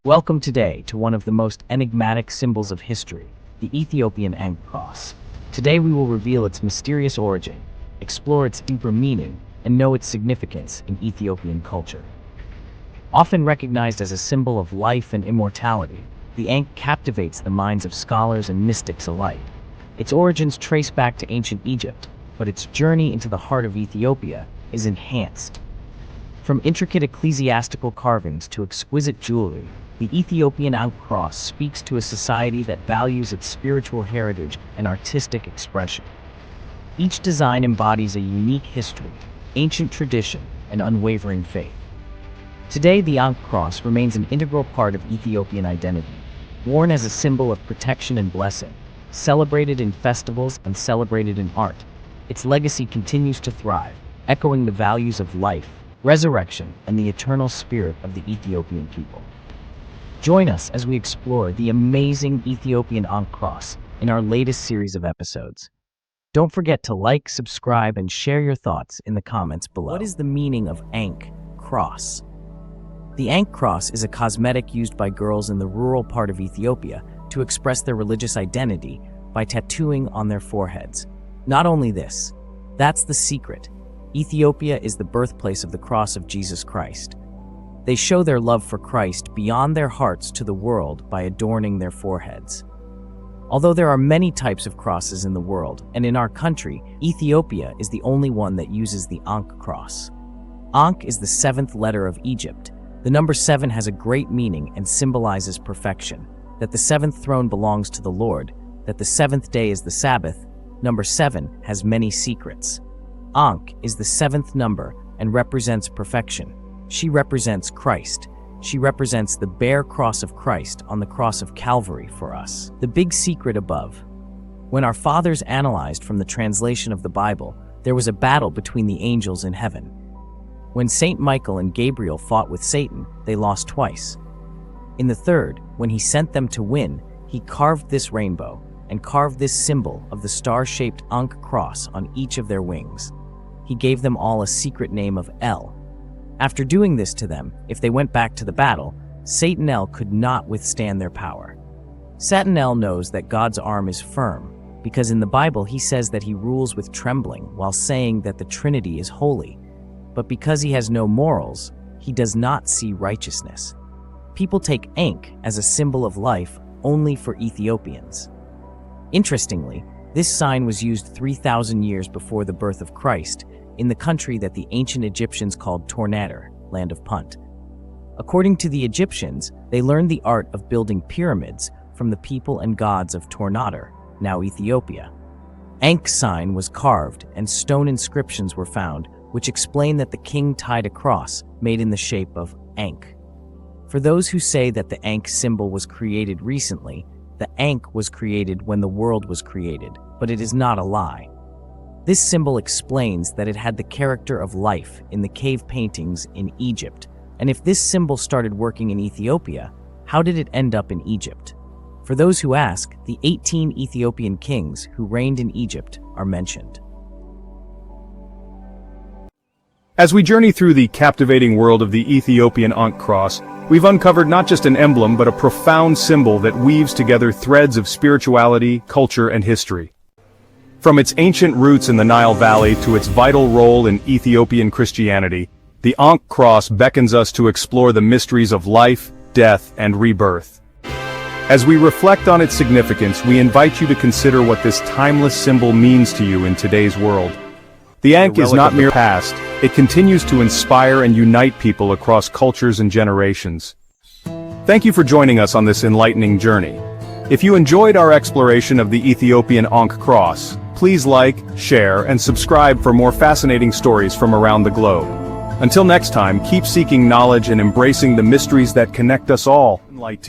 Welcome today to one of the most enigmatic symbols of history, the Ethiopian Ankh cross. Today we will reveal its mysterious origin, explore its deeper meaning, and know its significance in Ethiopian culture. Often recognized as a symbol of life and immortality, the Ankh captivates the minds of scholars and mystics alike. Its origins trace back to ancient Egypt, but its journey into the heart of Ethiopia is enhanced. From intricate ecclesiastical carvings to exquisite jewelry, the Ethiopian Ankh cross speaks to a society that values its spiritual heritage and artistic expression. Each design embodies a unique history, ancient tradition, and unwavering faith. Today, the Ankh cross remains an integral part of Ethiopian identity, worn as a symbol of protection and blessing, celebrated in festivals and celebrated in art. Its legacy continues to thrive, echoing the values of life, resurrection, and the eternal spirit of the Ethiopian people. Join us as we explore the amazing Ethiopian Ankh cross in our latest series of episodes. Don't forget to like, subscribe, and share your thoughts in the comments below. What is the meaning of Ankh cross? The Ankh cross is a cosmetic used by girls in the rural part of Ethiopia to express their religious identity by tattooing on their foreheads. Not only this, that's the secret. Ethiopia is the birthplace of the cross of Jesus Christ. They show their love for Christ beyond their hearts to the world by adorning their foreheads. Although there are many types of crosses in the world, and in our country, Ethiopia is the only one that uses the Ankh cross. Ankh is the seventh letter of Egypt. The number 7 has a great meaning and symbolizes perfection, that the seventh throne belongs to the Lord, that the seventh day is the Sabbath. Number 7 has many secrets. Ankh is the seventh number and represents perfection. She represents Christ. She represents the bare cross of Christ on the cross of Calvary for us. The big secret above. When our fathers analyzed from the translation of the Bible, there was a battle between the angels in heaven. When Saint Michael and Gabriel fought with Satan, they lost twice. In the third, when he sent them to win, he carved this rainbow and carved this symbol of the star-shaped Ankh cross on each of their wings. He gave them all a secret name of El. After doing this to them, if they went back to the battle, Satan could not withstand their power. Satan knows that God's arm is firm, because in the Bible he says that he rules with trembling while saying that the Trinity is holy. But because he has no morals, he does not see righteousness. People take Ankh as a symbol of life only for Ethiopians. Interestingly, this sign was used 3,000 years before the birth of Christ in the country that the ancient Egyptians called Tornator, land of Punt. According to the Egyptians, they learned the art of building pyramids from the people and gods of Tornator, now Ethiopia. Ankh sign was carved and stone inscriptions were found, which explain that the king tied a cross made in the shape of Ankh. For those who say that the Ankh symbol was created recently, the Ankh was created when the world was created, but it is not a lie. This symbol explains that it had the character of life in the cave paintings in Egypt. And if this symbol started working in Ethiopia, how did it end up in Egypt? For those who ask, the 18 Ethiopian kings who reigned in Egypt are mentioned. As we journey through the captivating world of the Ethiopian Ankh cross, we've uncovered not just an emblem but a profound symbol that weaves together threads of spirituality, culture, and history. From its ancient roots in the Nile Valley to its vital role in Ethiopian Christianity, the Ankh cross beckons us to explore the mysteries of life, death, and rebirth. As we reflect on its significance, we invite you to consider what this timeless symbol means to you in today's world. The Ankh is not mere past, it continues to inspire and unite people across cultures and generations. Thank you for joining us on this enlightening journey. If you enjoyed our exploration of the Ethiopian Ankh cross, please like, share, and subscribe for more fascinating stories from around the globe. Until next time, keep seeking knowledge and embracing the mysteries that connect us all.